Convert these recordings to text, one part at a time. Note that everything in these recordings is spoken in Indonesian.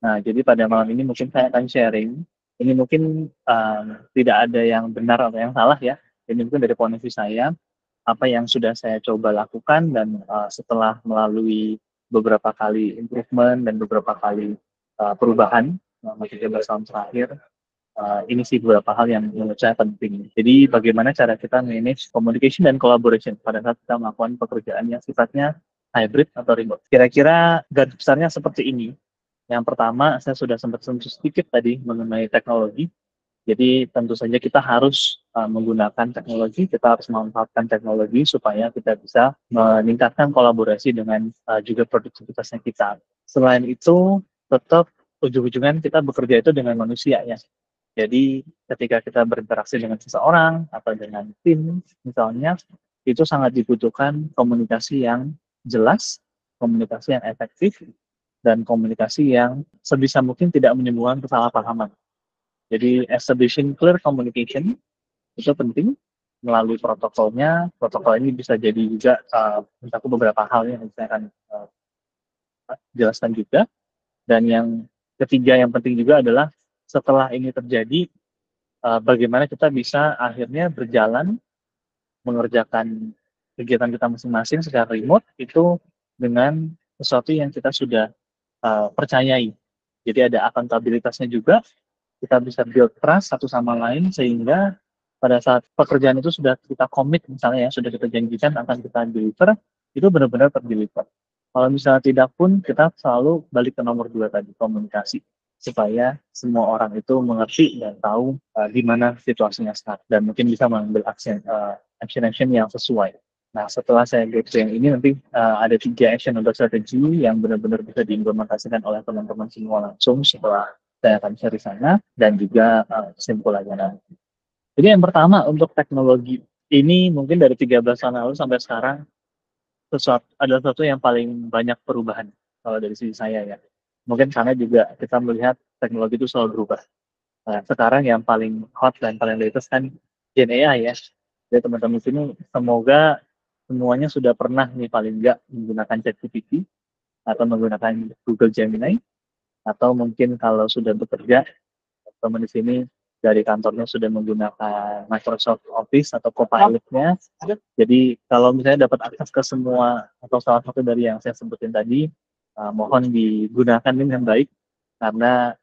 Nah, jadi pada malam ini mungkin saya akan sharing, ini mungkin, tidak ada yang benar atau yang salah ya, ini mungkin dari point of view saya, apa yang sudah saya coba lakukan dan, setelah melalui beberapa kali improvement dan beberapa kali, perubahan selama 13 tahun terakhir, ini sih beberapa hal yang menurut saya penting. Jadi bagaimana cara kita manage communication dan collaboration pada saat kita melakukan pekerjaan yang sifatnya hybrid atau remote. Kira-kira garis besarnya seperti ini. Yang pertama, saya sudah sempat sentuh sedikit tadi mengenai teknologi. Jadi tentu saja kita harus menggunakan teknologi, kita harus memanfaatkan teknologi supaya kita bisa meningkatkan kolaborasi dengan juga produktivitasnya kita. Selain itu, tetap ujung-ujungnya kita bekerja itu dengan manusia ya. Jadi ketika kita berinteraksi dengan seseorang atau dengan tim misalnya, itu sangat dibutuhkan komunikasi yang jelas, komunikasi yang efektif, dan komunikasi yang sebisa mungkin tidak menimbulkan kesalahpahaman. Jadi establishing clear communication itu penting melalui protokolnya. Protokol ini bisa jadi juga mencakup beberapa hal yang saya akan jelaskan juga. Dan yang ketiga yang penting juga adalah setelah ini terjadi, bagaimana kita bisa akhirnya berjalan mengerjakan kegiatan kita masing-masing secara remote itu dengan sesuatu yang kita sudah percayai. Jadi ada akuntabilitasnya juga, kita bisa build trust satu sama lain sehingga pada saat pekerjaan itu sudah kita komit misalnya ya, sudah kita janjikan akan kita deliver, itu benar-benar terdeliver. Kalau misalnya tidak pun kita selalu balik ke nomor dua tadi, komunikasi. Supaya semua orang itu mengerti dan tahu di mana situasinya sekarang dan mungkin bisa mengambil action yang sesuai. Nah, setelah saya go through yang ini nanti ada 3 action untuk strategi yang benar-benar bisa diimplementasikan oleh teman-teman semua langsung setelah saya akan share di sana dan juga kesimpulannya nanti. Jadi yang pertama untuk teknologi ini mungkin dari 13 tahun lalu sampai sekarang adalah sesuatu yang paling banyak perubahan kalau dari sisi saya ya. Mungkin karena juga kita melihat teknologi itu selalu berubah. Nah, sekarang yang paling hot dan paling latest kan Gen AI ya. Jadi teman-teman sini semoga semuanya sudah pernah nih paling enggak menggunakan ChatGPT atau menggunakan Google Gemini atau mungkin kalau sudah bekerja teman di sini dari kantornya sudah menggunakan Microsoft Office atau Copilot-nya. Jadi kalau misalnya dapat akses ke semua atau salah satu dari yang saya sebutin tadi, mohon digunakan dengan baik karena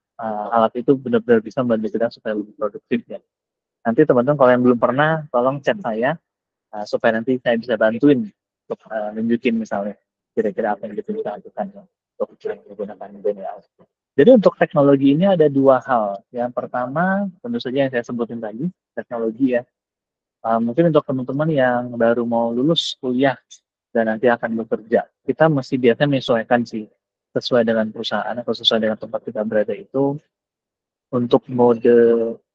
alat itu benar-benar bisa membantu kita supaya lebih produktif ya. Nanti teman-teman kalau yang belum pernah, tolong chat saya supaya nanti saya bisa bantuin untuk nunjukin misalnya kira-kira apa yang kita bisa lakukan ya, untuk menggunakan BNI. Jadi untuk teknologi ini ada dua hal. Yang pertama, tentu saja yang saya sebutin tadi, teknologi ya. Mungkin untuk teman-teman yang baru mau lulus kuliah dan nanti akan bekerja, kita mesti biasanya menyesuaikan sih sesuai dengan perusahaan atau sesuai dengan tempat kita berada itu untuk mode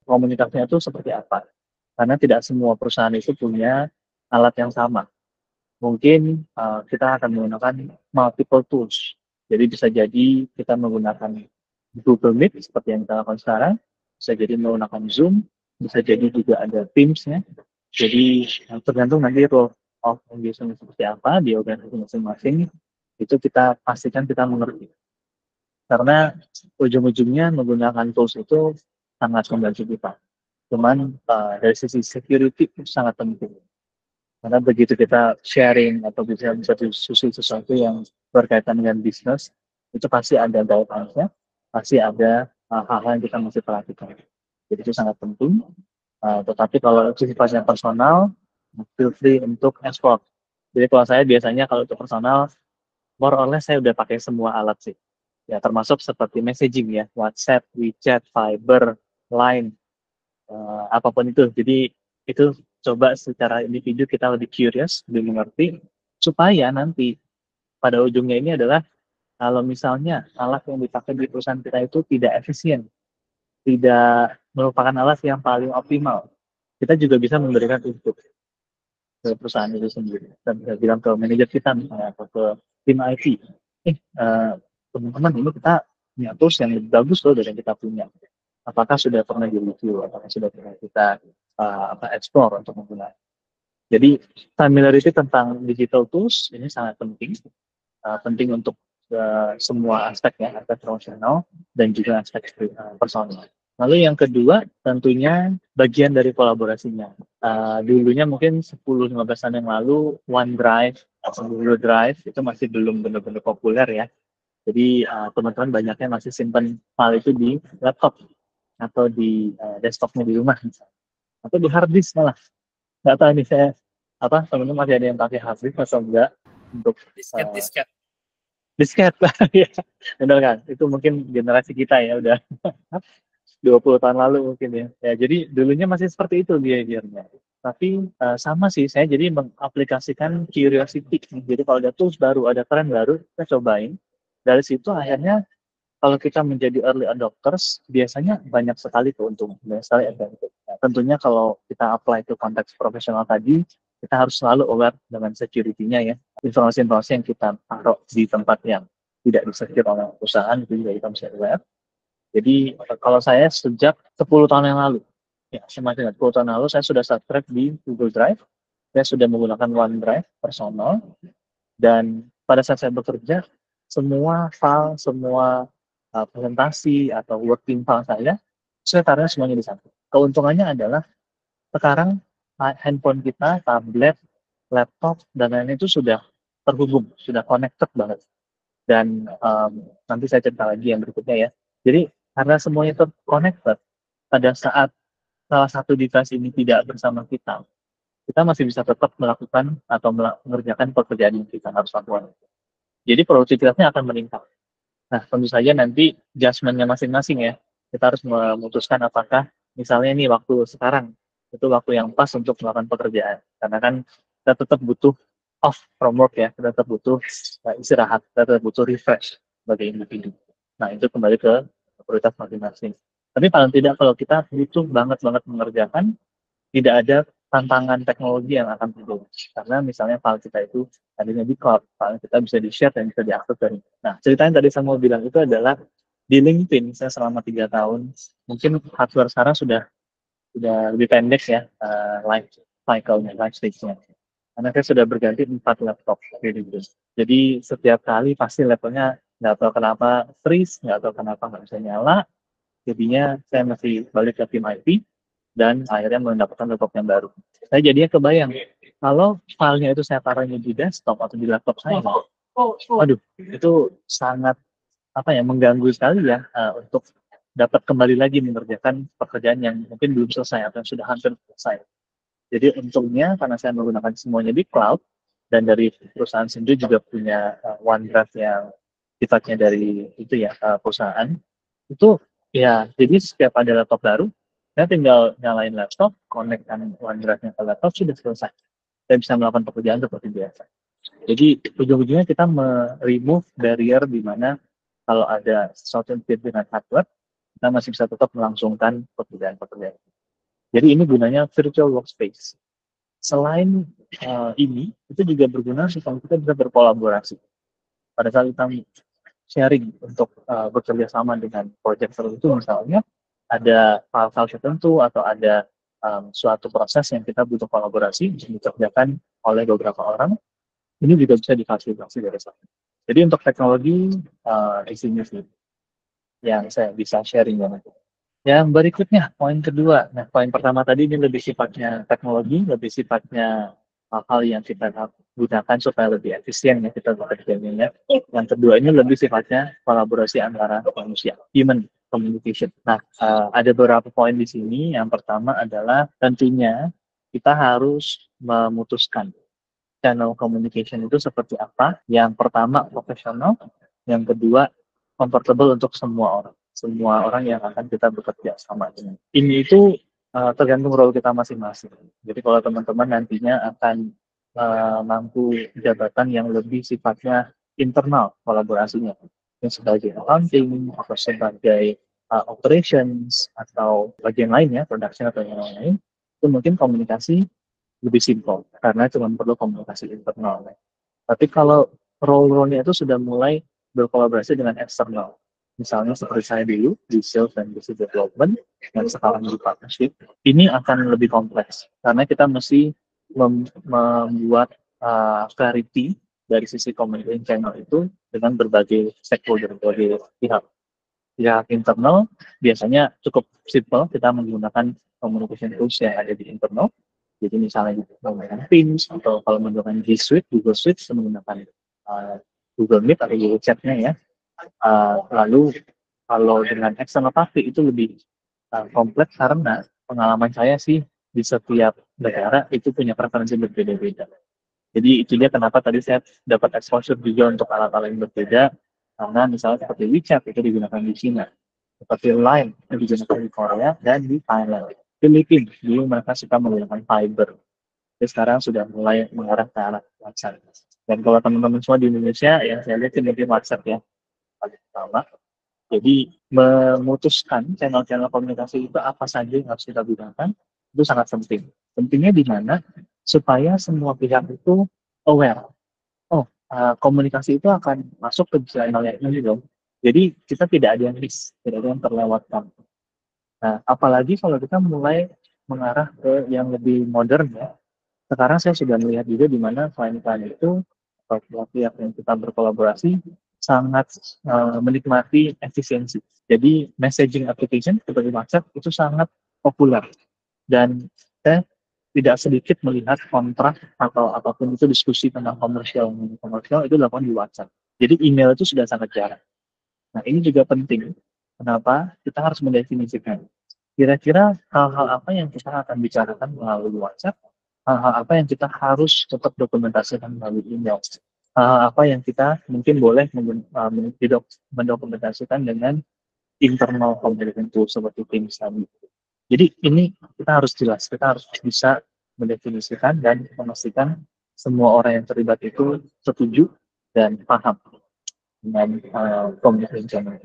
komunikasinya itu seperti apa. Karena tidak semua perusahaan itu punya alat yang sama. Mungkin kita akan menggunakan multiple tools. Jadi bisa jadi kita menggunakan Google Meet seperti yang kita lakukan sekarang, bisa jadi menggunakan Zoom, bisa jadi juga ada Teams-nya. Jadi tergantung nanti role of engagement seperti apa di organisasi masing-masing, itu kita pastikan kita mengerti. Karena ujung-ujungnya menggunakan tools itu sangat membantu kita. Cuman dari sisi security itu sangat penting. Karena begitu kita sharing atau bisa berdiskusi sesuatu yang berkaitan dengan bisnis, itu pasti ada guidelines-nya, pasti ada hal-hal yang kita mesti perhatikan. Jadi itu sangat penting. Tetapi kalau itu sifatnya personal, feel free untuk export. Jadi kalau saya biasanya kalau untuk personal, more or less saya udah pakai semua alat sih. Ya termasuk seperti messaging ya, WhatsApp, WeChat, Viber, Line, apapun itu. Jadi itu coba secara individu kita lebih curious, lebih mengerti, supaya nanti pada ujungnya ini adalah kalau misalnya alat yang dipakai di perusahaan kita itu tidak efisien, tidak merupakan alat yang paling optimal, kita juga bisa memberikan input ke perusahaan itu sendiri dan bisa bilang ke manajer kita misalnya atau ke tim IT, teman-teman ini kita punya tools yang lebih bagus loh dari yang kita punya. Apakah sudah pernah di-review, apakah sudah pernah kita explore untuk menggunakan. Jadi familiarity tentang digital tools ini sangat penting, penting untuk semua aspek ya, aspek profesional dan juga aspek personal. Lalu yang kedua tentunya bagian dari kolaborasinya. Dulunya mungkin 10-15 tahun yang lalu OneDrive atau Google Drive itu masih belum benar-benar populer ya. Jadi teman-teman banyaknya masih simpan file itu di laptop atau di desktopnya di rumah atau di hard disk malah. Nggak tahu nih saya teman-teman masih ada yang pakai hard disk atau enggak untuk Disket, disket. disket. Ya, benar kan? Itu mungkin generasi kita ya udah 20 tahun lalu mungkin ya. Ya, jadi dulunya masih seperti itu behavior-nya. Tapi sama sih, saya jadi mengaplikasikan curiosity. Jadi kalau ada tools baru, ada tren baru, kita cobain. Dari situ akhirnya kalau kita menjadi early adopters, biasanya banyak sekali keuntungan. Banyak sekali advantage. Nah, tentunya kalau kita apply ke konteks profesional tadi, kita harus selalu aware dengan security-nya ya. Informasi-informasi yang kita taruh di tempat yang tidak disecure oleh perusahaan, itu juga kita mesti aware. Jadi kalau saya sejak 10 tahun yang lalu, ya semakin 10 tahun lalu saya sudah subscribe di Google Drive, saya sudah menggunakan OneDrive personal, dan pada saat saya bekerja, semua file, semua presentasi atau working file saya taruh semuanya di sana. Keuntungannya adalah sekarang handphone kita, tablet, laptop, dan lain-lain itu sudah terhubung, sudah connected banget. Dan nanti saya cerita lagi yang berikutnya ya. Jadi karena semuanya terconnected, pada saat salah satu device ini tidak bersama kita masih bisa tetap melakukan atau mengerjakan pekerjaan yang kita harus lakukan. Jadi produktivitasnya akan meningkat. Nah, tentu saja nanti adjustment-nya masing-masing ya. Kita harus memutuskan apakah misalnya ini waktu sekarang, itu waktu yang pas untuk melakukan pekerjaan. Karena kan kita tetap butuh off from work ya, kita tetap butuh istirahat, kita tetap butuh refresh sebagai individu. Nah, itu kembali ke prioritas masing-masing. Tapi paling tidak kalau kita butuh banget mengerjakan, tidak ada tantangan teknologi yang akan timbul. Karena misalnya file kita itu adanya di cloud, file kita bisa di-share dan bisa diakses dari. Nah, cerita yang tadi saya mau bilang itu adalah di LinkedIn, saya selama 3 tahun, mungkin hardware sekarang sudah lebih pendek ya, life cycle-nya, life stage-nya. Karena saya sudah berganti 4 laptop. Gitu. Jadi setiap kali pasti laptopnya nggak tahu kenapa freeze, nggak tahu kenapa nggak bisa nyala, jadinya saya masih balik ke tim IT, dan akhirnya mendapatkan laptop yang baru. Saya jadinya kebayang, kalau filenya itu saya taruhnya di desktop atau di laptop saya, aduh, itu sangat mengganggu sekali ya untuk dapat kembali lagi mengerjakan pekerjaan yang mungkin belum selesai atau yang sudah hampir selesai. Jadi untungnya karena saya menggunakan semuanya di cloud dan dari perusahaan sendiri juga punya OneDrive yang sifatnya dari itu ya perusahaan itu ya, jadi setiap ada laptop baru saya tinggal nyalain laptop, konekkan OneDrive-nya ke laptop, sudah selesai. Saya bisa melakukan pekerjaan seperti biasa. Jadi ujung-ujungnya kita remove barrier di mana kalau ada sesuatu yang dengan hardware, kita masih bisa tetap melangsungkan pekerjaan-pekerjaan. Jadi ini gunanya virtual workspace. Selain ini, itu juga berguna supaya kita bisa berkolaborasi. Pada saat kita sharing untuk bekerja sama dengan proyek tertentu, misalnya ada file-file tertentu atau ada suatu proses yang kita butuh kolaborasi untuk dikerjakan oleh beberapa orang, ini juga bisa difasilitasi dari sana. Jadi untuk teknologi di sini sih yang saya bisa sharing ya. Yang berikutnya, poin kedua. Nah, poin pertama tadi ini lebih sifatnya teknologi, lebih sifatnya hal-hal yang kita gunakan supaya lebih efisien ya kita bekerjanya. Yang kedua ini lebih sifatnya kolaborasi antara manusia, human communication. Nah, ada beberapa poin di sini. Yang pertama adalah tentunya kita harus memutuskan channel communication itu seperti apa. Yang pertama profesional, yang kedua comfortable untuk semua orang yang akan kita bekerja sama dengan. Ini itu tergantung role kita masing-masing. Jadi kalau teman-teman nantinya akan mampu jabatan yang lebih sifatnya internal kolaborasinya, yang sebagai accounting atau sebagai operations atau bagian lainnya, production atau yang lain, itu mungkin komunikasi lebih simpel karena cuma perlu komunikasi internal. Tapi kalau role-nya itu sudah mulai berkolaborasi dengan eksternal, misalnya seperti saya dulu di sales dan business development yang sekarang di partnership, ini akan lebih kompleks karena kita mesti membuat clarity dari sisi communication channel itu dengan berbagai stakeholder, berbagai pihak. Pihak internal biasanya cukup simple, kita menggunakan communication tools yang ada di internal. Jadi misalnya menggunakan Teams atau kalau menggunakan G Suite, Google Suite, menggunakan Google Meet atau Google Chat-nya ya. Lalu kalau dengan external party itu lebih kompleks karena pengalaman saya sih di setiap negara itu punya preferensi berbeda-beda. Jadi itu dia kenapa tadi saya dapat exposure juga untuk alat-alat yang berbeda, karena misalnya seperti WeChat itu digunakan di China, seperti Line yang digunakan di Korea dan di Thailand. Filipina, dulu mereka suka menggunakan Fiber. Jadi sekarang sudah mulai mengarah ke arah WhatsApp. Dan kalau teman-teman semua di Indonesia, yang saya lihat mungkin WhatsApp ya, paling utama. Jadi memutuskan channel-channel komunikasi itu apa saja yang harus kita gunakan, itu sangat penting. Pentingnya di mana? Supaya semua pihak itu aware. Oh, komunikasi itu akan masuk ke channel yang ini dong. Jadi kita tidak ada yang miss, tidak ada yang terlewatkan. Nah, apalagi kalau kita mulai mengarah ke yang lebih modern ya. Sekarang saya sudah melihat juga di mana klien-klien itu atau pihak-pihak yang kita berkolaborasi sangat menikmati efisiensi. Jadi messaging application seperti WhatsApp itu sangat populer dan saya tidak sedikit melihat kontrak atau apapun itu diskusi tentang komersial itu dilakukan di WhatsApp. Jadi email itu sudah sangat jarang. Nah ini juga penting. Kenapa? Kita harus mendefinisikan. Kira-kira hal-hal apa yang kita akan bicarakan melalui WhatsApp, hal-hal apa yang kita harus tetap dokumentasikan melalui email, hal-hal apa yang kita mungkin boleh mendokumentasikan dengan internal communication tool seperti Teams tadi. Jadi ini kita harus jelas, kita harus bisa mendefinisikan dan memastikan semua orang yang terlibat itu setuju dan paham dengan communication channel.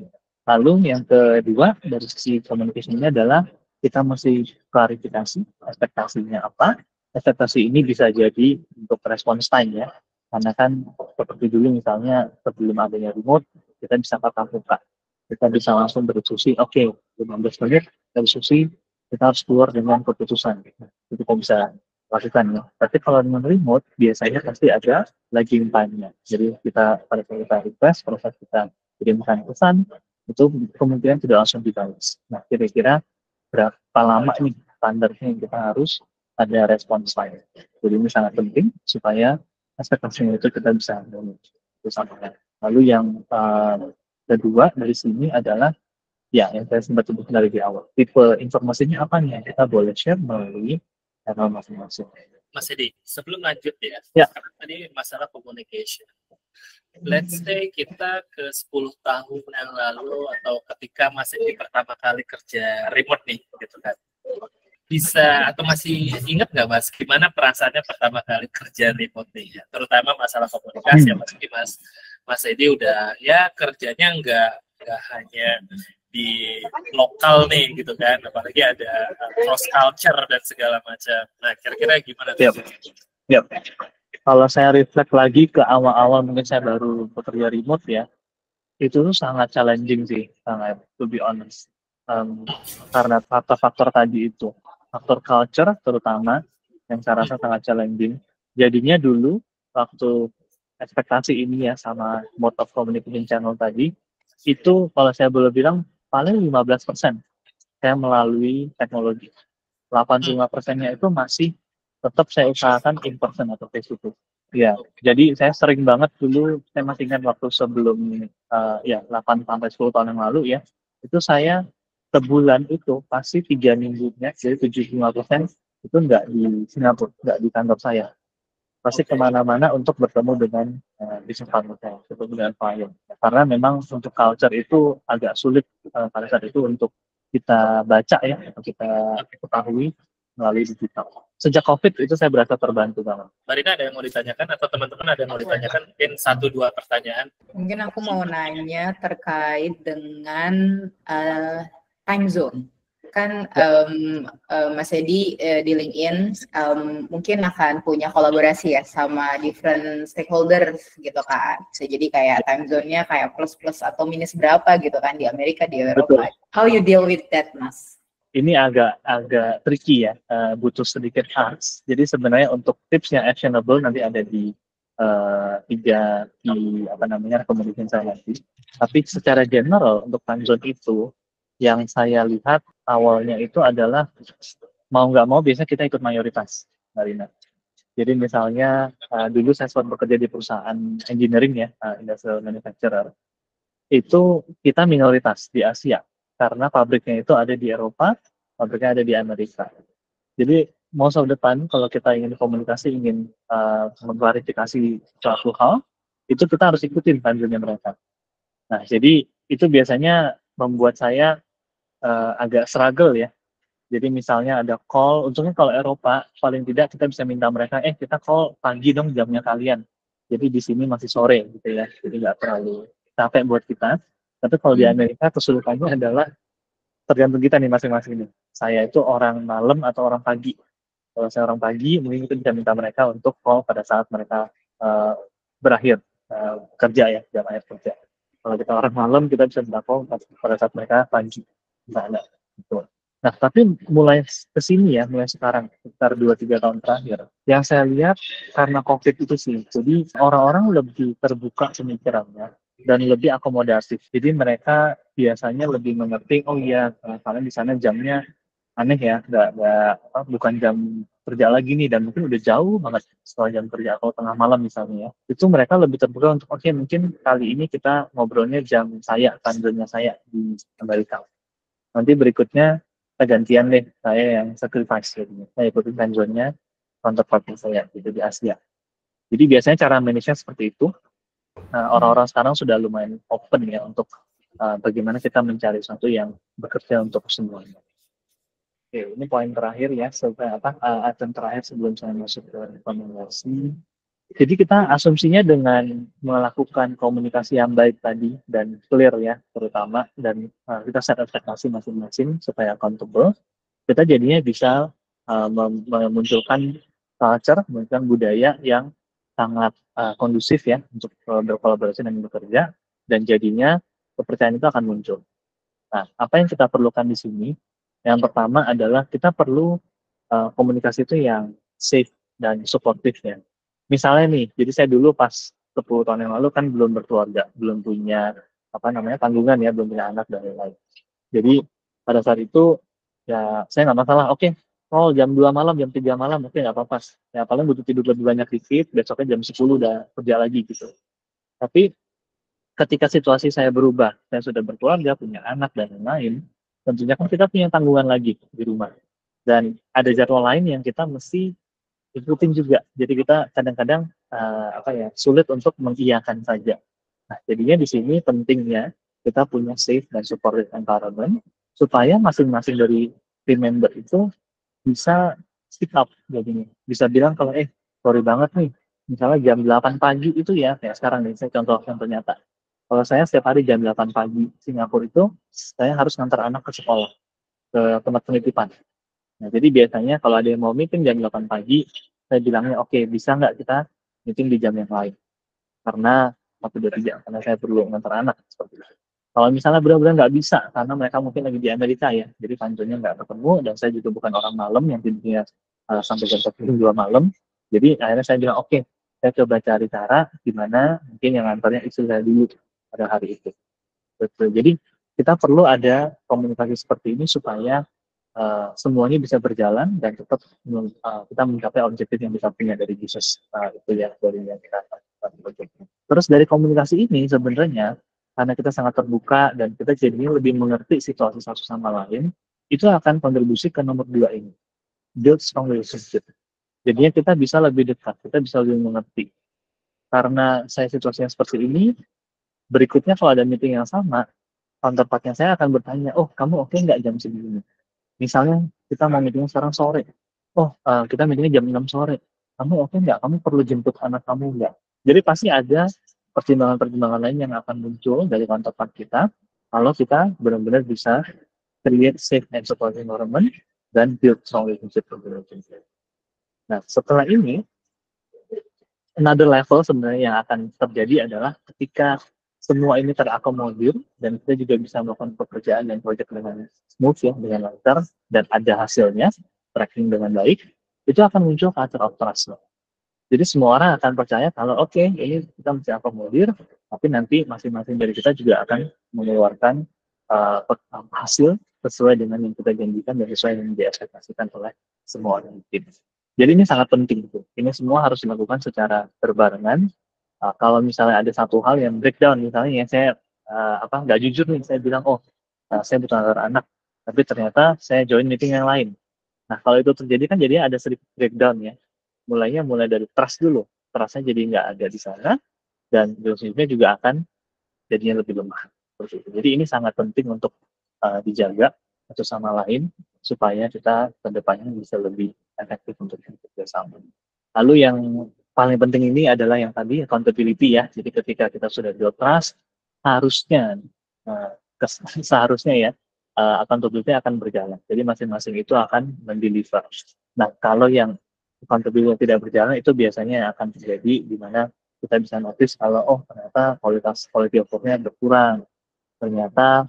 Lalu yang kedua dari sisi communication ini adalah kita mesti klarifikasi ekspektasinya apa. Ekspektasi ini bisa jadi untuk response time ya. Karena kan seperti dulu misalnya sebelum adanya remote, kita bisa tatap muka. Kita bisa langsung berdiskusi, oke, 15 menit kita diskusi, kita harus keluar dengan keputusan. Itu kita bisa lakukan ya. Tapi kalau dengan remote, biasanya pasti ada lagging time-nya. Jadi kita pada saat kita request, pada saat kita kirimkan pesan, itu kemungkinan tidak langsung dibalas. Nah, kira-kira berapa lama nih standarnya yang kita harus ada response time. Jadi ini sangat penting supaya ekspektasinya itu kita bisa sampaikan. Lalu yang kedua dari sini adalah ya yang saya sempat sebutkan dari di awal. Tipe informasinya apa nih yang kita boleh share melalui channel masing-masing. Mas Edi, sebelum lanjut ya, sekarang tadi masalah communication. Let's say kita ke 10 tahun yang lalu atau ketika Mas Edi pertama kali kerja remote nih, gitu kan. Bisa atau masih ingat nggak Mas, gimana perasaannya pertama kali kerja remote nih ya? Terutama masalah komunikasi, Mas Edi udah ya kerjanya nggak hanya di lokal nih gitu kan, apalagi ada cross culture dan segala macam. Nah, kira-kira gimana? Yep. Kalau saya reflect lagi ke awal-awal mungkin saya baru bekerja remote ya, itu tuh sangat challenging sih, sangat to be honest. Karena faktor-faktor tadi itu, faktor culture terutama yang saya rasa sangat challenging. Jadinya dulu waktu ekspektasi ini ya sama mode of communication channel tadi, itu kalau saya boleh bilang paling 15% saya melalui teknologi. 85%-nya itu masih tetap saya usahakan in person atau face to face. Ya, jadi saya sering banget dulu, saya masih ingat waktu sebelum 8 sampai 10 tahun yang lalu ya, itu saya sebulan itu pasti 3 minggunya, jadi 75% itu nggak di Singapura, nggak di kantor saya. Pasti kemana-mana untuk bertemu dengan business partner saya, bertemu dengan klien. Karena memang untuk culture itu agak sulit pada saat itu untuk kita baca ya, atau kita ketahui melalui digital. Sejak COVID itu saya berasa terbantu banget. Mbak Rina ada yang mau ditanyakan atau teman-teman ada yang mau ditanyakan? Mungkin 1-2 pertanyaan. Mungkin aku mau nanya terkait dengan time zone. Kan Mas Edi di LinkedIn mungkin akan punya kolaborasi ya sama different stakeholders gitu kan. Bisa jadi kayak time zone-nya kayak plus atau minus berapa gitu kan di Amerika, di Eropa. Betul. How you deal with that, Mas? Ini agak tricky ya, butuh sedikit hacks. Jadi sebenarnya untuk tips yang actionable nanti ada di tiga recommendation saya nanti. Tapi secara general untuk time zone itu yang saya lihat awalnya itu adalah mau nggak mau biasanya kita ikut mayoritas, Marina. Jadi misalnya dulu saya sempat bekerja di perusahaan engineering ya, industrial manufacturer, itu kita minoritas di Asia karena pabriknya itu ada di Eropa, pabriknya ada di Amerika. Jadi most of the time kalau kita ingin komunikasi, ingin mengklarifikasi suatu hal, itu kita harus ikutin time zone-nya mereka. Nah, jadi itu biasanya membuat saya agak struggle ya. Jadi misalnya ada call, untungnya kalau Eropa paling tidak kita bisa minta mereka, kita call pagi dong jamnya kalian. Jadi di sini masih sore gitu ya, jadi nggak terlalu capek buat kita. Tapi kalau di Amerika kesulitannya adalah tergantung kita nih masing-masing nih. Saya itu orang malam atau orang pagi. Kalau saya orang pagi, mungkin kita bisa minta mereka untuk call pada saat mereka berakhir kerja ya, jam akhir kerja. Kalau kita orang malam, kita bisa minta call pada saat mereka pagi. Misalnya, gitu. Nah, tapi mulai kesini ya, mulai sekarang, sekitar 2-3 tahun terakhir, yang saya lihat karena COVID itu sih, jadi orang-orang lebih terbuka pemikirannya dan lebih akomodatif. Jadi mereka biasanya lebih mengerti, oh iya, kalian di sana jamnya aneh ya, bukan jam kerja lagi nih, dan mungkin udah jauh banget setelah jam kerja atau tengah malam misalnya ya. Itu mereka lebih terbuka untuk, oke, mungkin kali ini kita ngobrolnya jam saya, time saya di Amerika. Nanti berikutnya kita gantian deh, saya yang sacrifice gitu. Saya ikutin time zone-nya counterpart saya gitu di Asia. Jadi biasanya cara manage-nya seperti itu. Orang-orang sekarang sudah lumayan open ya untuk bagaimana kita mencari sesuatu yang bekerja untuk semuanya. Oke, ini poin terakhir ya, item terakhir sebelum saya masuk ke rekomendasi. Jadi kita asumsinya dengan melakukan komunikasi yang baik tadi dan clear ya, terutama, dan kita set ekspektasi masing-masing supaya accountable, kita jadinya bisa memunculkan culture, memunculkan budaya yang sangat kondusif ya untuk berkolaborasi dan bekerja, dan jadinya kepercayaan itu akan muncul. Nah, apa yang kita perlukan di sini? Yang pertama adalah kita perlu komunikasi itu yang safe dan supportive ya. Misalnya nih, jadi saya dulu pas 10 tahun yang lalu kan belum berkeluarga, belum punya tanggungan ya, belum punya anak dan lain-lain. Jadi pada saat itu ya saya nggak masalah, oke, oh jam 2 malam, jam 3 malam, oke nggak apa-apa. Ya paling butuh tidur lebih banyak dikit, besoknya jam 10 udah kerja lagi gitu. Tapi ketika situasi saya berubah, saya sudah berkeluarga, punya anak dan lain-lain, tentunya kan kita punya tanggungan lagi di rumah. Dan ada jadwal lain yang kita mesti ikutin juga. Jadi kita kadang-kadang sulit untuk mengiyakan saja. Nah, jadinya di sini pentingnya kita punya safe dan supportive environment supaya masing-masing dari team member itu bisa speak up jadinya. Bisa bilang kalau sorry banget nih, misalnya jam 8 pagi itu ya, kayak sekarang nih, saya contoh yang ternyata. Kalau saya setiap hari jam 8 pagi Singapura itu, saya harus ngantar anak ke sekolah, ke tempat penitipan. Nah, jadi biasanya kalau ada yang mau meeting jam 8 pagi, saya bilangnya, oke, bisa nggak kita meeting di jam yang lain? Karena 1, 2, 3, karena saya perlu ngantar anak, seperti itu. Kalau misalnya benar-benar nggak bisa, karena mereka mungkin lagi di Amerika ya, jadi time nggak ketemu, dan saya juga bukan orang malam yang tidurnya sampai jam 1, 2 malam, jadi akhirnya saya bilang, oke, saya coba cari cara gimana mungkin yang ngantarnya istri saya dulu pada hari itu. Betul. Jadi kita perlu ada komunikasi seperti ini supaya semuanya bisa berjalan dan tetap kita mencapai objektif yang kita punya dari bisnis itu ya, dari yang kita lakukan. Terus dari komunikasi ini sebenarnya karena kita sangat terbuka dan kita jadinya lebih mengerti situasi satu sama lain, itu akan kontribusi ke nomor 2 ini, build strong relationship. Jadinya kita bisa lebih dekat, kita bisa lebih mengerti. Karena saya situasinya seperti ini, berikutnya kalau ada meeting yang sama, counterpartnya saya akan bertanya, oh kamu oke nggak jam segini? Misalnya kita mau meeting sekarang sore, oh kita meetingnya jam 6 sore, kamu oke nggak? Kamu perlu jemput anak kamu nggak? Jadi pasti ada pertimbangan-pertimbangan lain yang akan muncul dari counterpart kita, kalau kita benar-benar bisa create safe and supportive environment dan build strong relationship. Nah, setelah ini, another level sebenarnya yang akan terjadi adalah ketika semua ini terakomodir dan kita juga bisa melakukan pekerjaan dan proyek dengan smooth ya, dengan lancar, dan ada hasilnya, tracking dengan baik, itu akan muncul culture of trust. Jadi semua orang akan percaya kalau oke, ini kita mesti akomodir, tapi nanti masing-masing dari kita juga akan mengeluarkan hasil sesuai dengan yang kita janjikan dan sesuai yang diekspektasikan oleh semua orang di tim. Jadi ini sangat penting tuh. Ini semua harus dilakukan secara berbarengan. Kalau misalnya ada satu hal yang breakdown, misalnya ya saya nggak jujur nih, saya bilang saya butuh antar anak, tapi ternyata saya join meeting yang lain. Nah kalau itu terjadi kan jadi ada sedikit breakdown ya. Mulai dari trust dulu, trustnya jadi nggak ada di sana, dan relationship-nya juga akan jadinya lebih lemah. Seperti itu. Jadi ini sangat penting untuk dijaga satu sama lain supaya kita ke depannya bisa lebih efektif untuk bekerja sama. Lalu yang paling penting ini adalah yang tadi accountability ya. Jadi ketika kita sudah build trust, harusnya uh, seharusnya ya accountability akan berjalan. Jadi masing-masing itu akan mendeliver. Nah, kalau yang accountability tidak berjalan itu biasanya akan terjadi di mana kita bisa notice kalau ternyata quality of work-nya berkurang, ternyata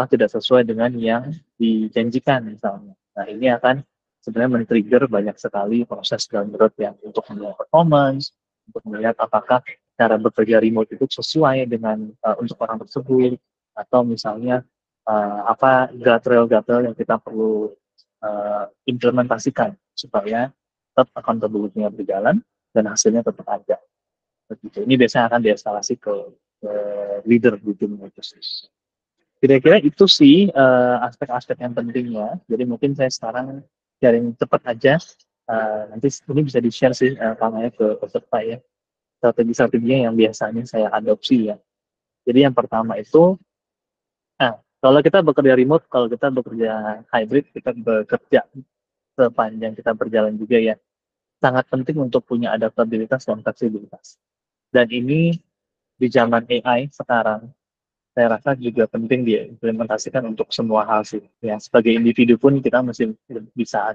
tidak sesuai dengan yang dijanjikan misalnya. Nah ini akan sebenarnya men-trigger banyak sekali proses down the road yang untuk melihat performance, untuk melihat apakah cara bekerja remote itu sesuai dengan untuk orang tersebut, atau misalnya apa guardrail yang kita perlu implementasikan supaya tetap accountability-nya berjalan dan hasilnya tetap ada. Begitu. Ini biasanya akan dieskalasi ke leader di tim itu. Kira-kira itu sih aspek-aspek yang pentingnya. Jadi mungkin saya sekarang sharing cepat aja. Nanti ini bisa di-share sih panggilnya ke peserta ya. Strategi-strateginya yang biasanya saya adopsi ya. Jadi yang pertama itu, kalau kita bekerja remote, kalau kita bekerja hybrid, kita bekerja sepanjang kita berjalan juga ya. Sangat penting untuk punya adaptabilitas dan fleksibilitas. Dan ini di zaman AI sekarang, saya rasa juga penting diimplementasikan untuk semua hal sih. Ya, sebagai individu pun kita mesti bisa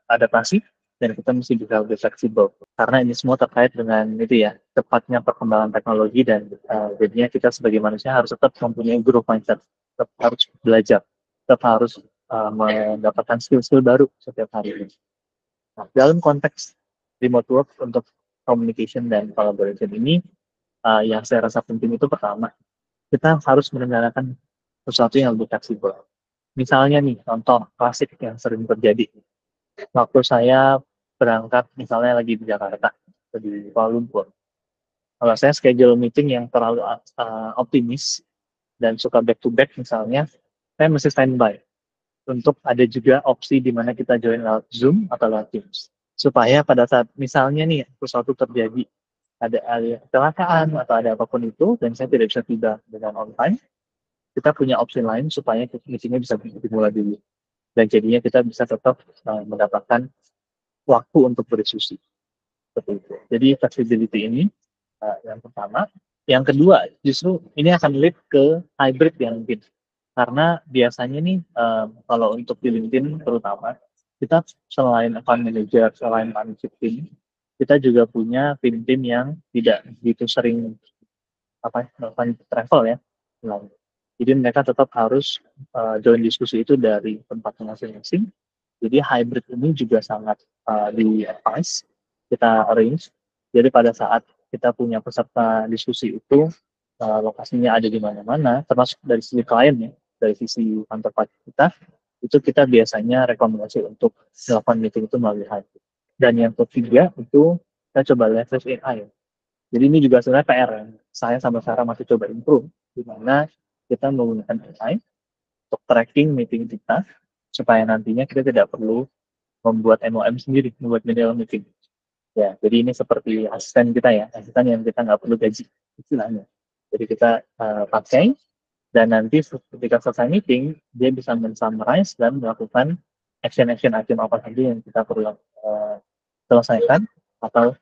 adaptasi dan kita mesti bisa lebih fleksibel. Karena ini semua terkait dengan itu ya, cepatnya perkembangan teknologi dan jadinya kita sebagai manusia harus tetap mempunyai growth mindset, tetap harus belajar, tetap harus mendapatkan skill-skill baru setiap hari. Nah, dalam konteks remote work untuk communication dan collaboration ini, yang saya rasa penting itu pertama, kita harus mendengarkan sesuatu yang lebih fleksibel. Misalnya nih, contoh klasik yang sering terjadi. Waktu saya berangkat, misalnya lagi di Jakarta, atau di Kuala Lumpur. Kalau saya schedule meeting yang terlalu optimis, dan suka back-to-back misalnya, saya mesti standby. Untuk ada juga opsi di mana kita join lewat Zoom atau lewat Teams. Supaya pada saat misalnya nih, sesuatu terjadi, ada kecelakaan atau ada apapun itu, dan saya tidak bisa tiba dengan on time, kita punya opsi lain supaya meetingnya bisa dimulai dulu. Dan jadinya kita bisa tetap mendapatkan waktu untuk berdiskusi. Seperti itu. Jadi flexibility ini yang pertama. Yang kedua, justru ini akan lead ke hybrid yang mungkin. Karena biasanya nih, kalau untuk di LinkedIn terutama, kita selain account manager, selain managing team, kita juga punya tim-tim yang tidak begitu sering melakukan travel ya. Jadi mereka tetap harus join diskusi itu dari tempatnya masing-masing. Jadi hybrid ini juga sangat di-advise, kita arrange. Jadi pada saat kita punya peserta diskusi itu, lokasinya ada di mana-mana, termasuk dari sisi klien ya, dari sisi kantor pajak kita, itu kita biasanya rekomendasi untuk melakukan meeting itu melalui hybrid. Dan yang ketiga itu kita coba leverage AI. Jadi ini juga sebenarnya PR yang saya sama Sarah masih coba improve, di mana kita menggunakan AI untuk tracking meeting kita, supaya nantinya kita tidak perlu membuat MOM sendiri, membuat manual meeting. Ya, jadi ini seperti asisten kita ya, asisten yang kita nggak perlu gaji, istilahnya. Jadi kita pakai, dan nanti ketika selesai meeting, dia bisa men-summarize dan melakukan action-action apa saja yang kita perlu selesaikan, atau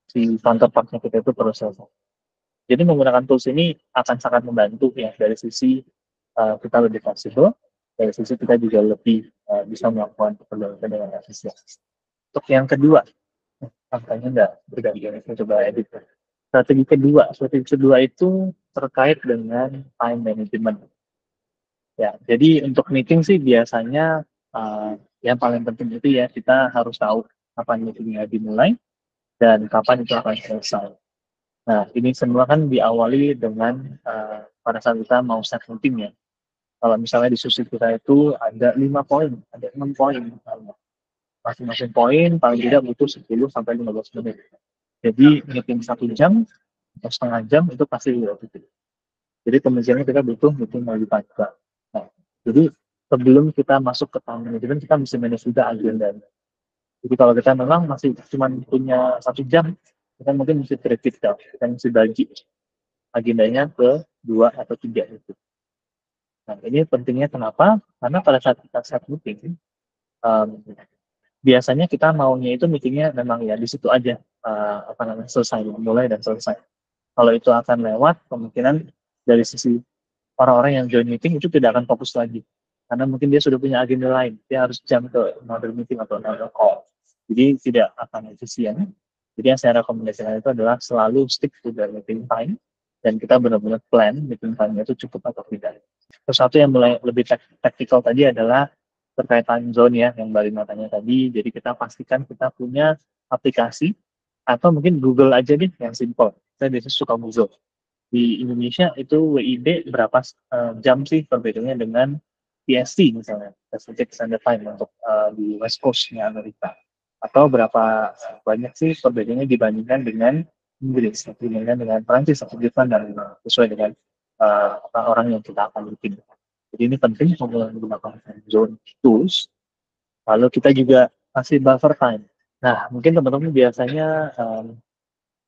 si counterpartnya kita itu perlu selesai. Jadi menggunakan tools ini akan sangat membantu ya, dari sisi kita lebih fleksibel, dari sisi kita juga lebih bisa melakukan pekerjaan dengan efisien. Untuk yang kedua, angkanya nggak bergantian, saya coba edit. Strategi kedua itu terkait dengan time management. Ya, jadi untuk meeting sih biasanya yang paling penting itu ya kita harus tahu kapan meetingnya dimulai, dan kapan itu akan selesai. Nah, ini semua kan diawali dengan pada saat kita mau set meeting ya. Kalau misalnya di susi kita itu ada 5 poin, ada 6 poin misalnya. Masing-masing poin paling tidak butuh 10 sampai 15 menit. Jadi meeting 1 jam atau setengah jam itu pasti gitu. Jadi kemungkinan kita butuh meeting lebih panjang. Nah, jadi sebelum kita masuk ke time management, kita mesti manage juga agenda. Jadi kalau kita memang masih cuma punya 1 jam, kita mungkin mesti break it down. Kita mesti bagi agendanya ke 2 atau 3 gitu. Nah, ini pentingnya kenapa? Karena pada saat kita set meeting, biasanya kita maunya itu meetingnya memang ya di situ aja, selesai, mulai dan selesai. Kalau itu akan lewat, kemungkinan dari sisi orang-orang yang join meeting itu tidak akan fokus lagi. Karena mungkin dia sudah punya agenda lain, dia harus jump ke another meeting atau another call. Jadi tidak akan efisien. Jadi yang saya rekomendasikan itu adalah selalu stick to the meeting time, dan kita benar-benar plan meeting time-nya itu cukup atau tidak. Terus satu yang mulai lebih tactical tadi adalah terkait time zone ya, yang Mbak Rima tanya tadi. Jadi kita pastikan kita punya aplikasi, atau mungkin Google aja nih yang simple. Saya biasanya suka Google. Di Indonesia itu WIB berapa jam sih perbedaannya dengan PST misalnya, Pacific Standard Time untuk di West Coast-nya Amerika. Atau berapa banyak sih perbedaannya dibandingkan dengan Inggris, dibandingkan dengan Prancis atau Jerman, dan sesuai dengan orang yang kita akan bikin. Jadi ini penting menggunakan time zone tools. Lalu kita juga kasih buffer time. Nah, mungkin teman-teman biasanya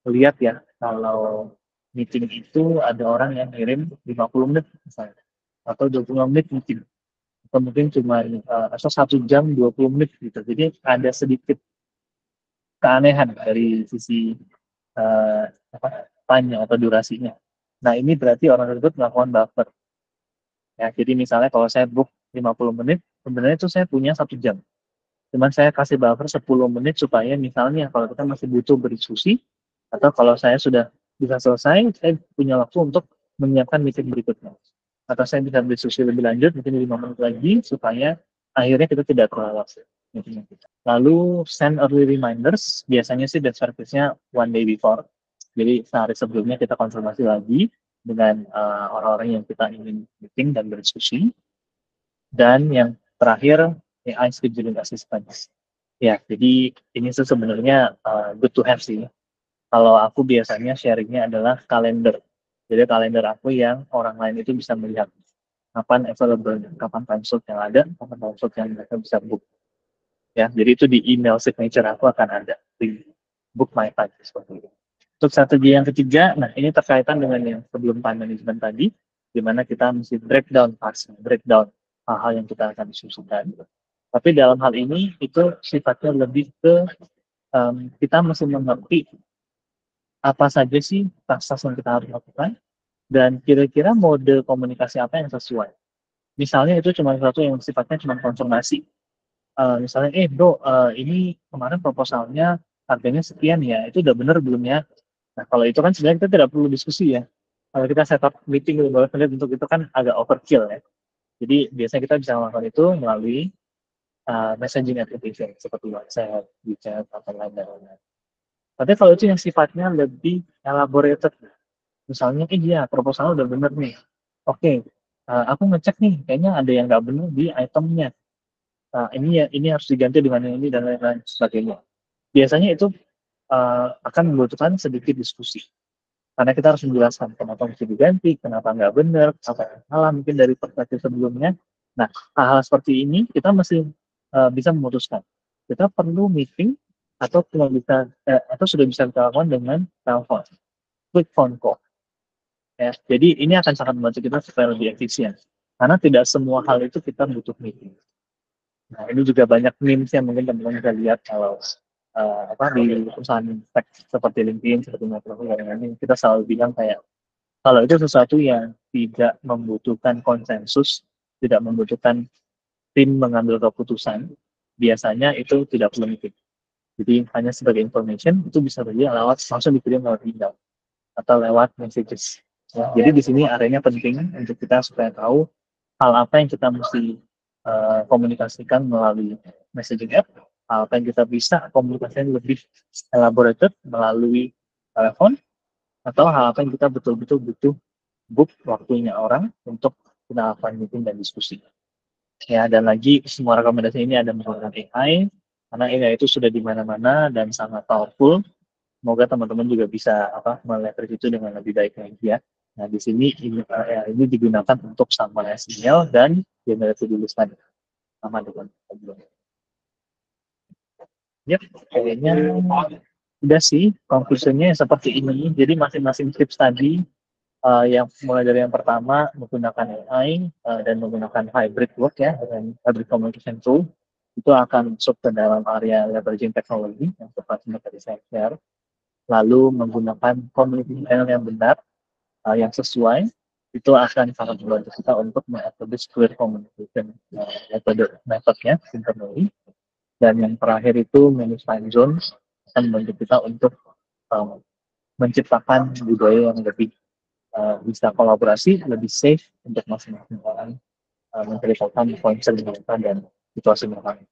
lihat ya, kalau meeting itu ada orang yang ngirim 50 menit misalnya, atau 25 menit meeting, atau mungkin cuma atau 1 jam 20 menit gitu. Jadi ada sedikit keanehan dari sisi time atau durasinya. Nah, ini berarti orang tersebut melakukan buffer. Ya, jadi misalnya kalau saya book 50 menit, sebenarnya itu saya punya 1 jam. Cuman saya kasih buffer 10 menit supaya misalnya kalau kita masih butuh berdiskusi, atau kalau saya sudah bisa selesai, saya punya waktu untuk menyiapkan meeting berikutnya. Atau saya bisa berdiskusi lebih lanjut, mungkin 5 menit lagi, supaya akhirnya kita tidak terlewat meeting kita. Lalu send early reminders, biasanya sih best practice-nya 1 day before. Jadi sehari sebelumnya kita konfirmasi lagi dengan orang-orang yang kita ingin meeting dan berdiskusi. Dan yang terakhir, AI scheduling assistance. Ya, jadi ini sebenarnya good to have sih. Kalau aku biasanya sharingnya adalah kalender. Jadi kalender aku yang orang lain itu bisa melihat kapan available, kapan time slot yang ada, kapan time slot yang mereka bisa book. Ya, jadi itu di email signature aku akan ada di book my time seperti itu. Untuk strategi yang ketiga, nah ini terkaitan dengan yang sebelum time management tadi, di mana kita mesti breakdown hal-hal yang kita akan diskusikan. Tapi dalam hal ini itu sifatnya lebih ke kita mesti mengerti apa saja sih task yang kita harus lakukan, dan kira-kira mode komunikasi apa yang sesuai. Misalnya itu cuma sesuatu yang sifatnya cuma konfirmasi. Misalnya, bro, ini kemarin proposalnya harganya sekian ya, itu udah bener belum ya? Nah, kalau itu kan sebenarnya kita tidak perlu diskusi ya. Kalau kita setup meeting beberapa menit untuk itu kan agak overkill ya. Jadi biasanya kita bisa melakukan itu melalui messaging application seperti WhatsApp, WeChat, atau lain-lain. Tapi kalau itu yang sifatnya lebih elaborated, misalnya, iya proposalnya udah bener nih. Oke, aku ngecek nih, kayaknya ada yang nggak bener di itemnya. Ini harus diganti dengan ini dan lain-lain sebagainya. Biasanya itu akan membutuhkan sedikit diskusi. Karena kita harus menjelaskan kenapa mesti diganti, kenapa nggak benar, apa yang salah mungkin dari perspektif sebelumnya. Nah, hal-hal seperti ini kita masih bisa memutuskan. Kita perlu meeting atau cuma bisa atau sudah bisa kita lakukan dengan telepon, quick phone call. Ya, jadi ini akan sangat membantu kita supaya lebih efisien. Karena tidak semua hal itu kita butuh meeting. Nah, ini juga banyak memes yang mungkin teman-teman bisa lihat kalau di perusahaan tech seperti LinkedIn, seperti Microsoft, ini kita selalu bilang kayak kalau itu sesuatu yang tidak membutuhkan konsensus, tidak membutuhkan tim mengambil keputusan, biasanya itu tidak perlu meeting. Jadi hanya sebagai information itu bisa saja langsung dikirim lewat email atau lewat messages. Ya, jadi di sini areanya penting untuk kita supaya tahu hal apa yang kita mesti komunikasikan melalui messaging app, apa yang kita bisa komunikasinya lebih elaborated melalui telepon, atau hal apa yang kita betul-betul butuh book waktunya orang untuk kita lakukan meeting dan diskusi. Ya, dan lagi semua rekomendasi ini ada menggunakan AI, karena AI itu sudah di mana-mana dan sangat powerful. Semoga teman-teman juga bisa meleverage itu dengan lebih baik lagi ya. Nah, di sini ini digunakan untuk summarize email dan generate to-do list tadi sama dengan sebelumnya. Yap, kayaknya udah sih conclusion-nya seperti ini. Jadi masing-masing tips tadi yang mulai dari yang pertama menggunakan AI dan menggunakan hybrid work ya dengan hybrid communication tool itu akan masuk ke dalam area leveraging teknologi yang tepatnya tadi saya share. Lalu menggunakan communication channel yang benar, yang sesuai, itu akan sangat membantu kita untuk mengestablish clear communication metodnya internally. Dan yang terakhir itu manage time zones akan membantu kita untuk menciptakan budaya yang lebih bisa kolaborasi, lebih safe untuk masing-masing orang menceritakan poin mereka dan situasi mereka.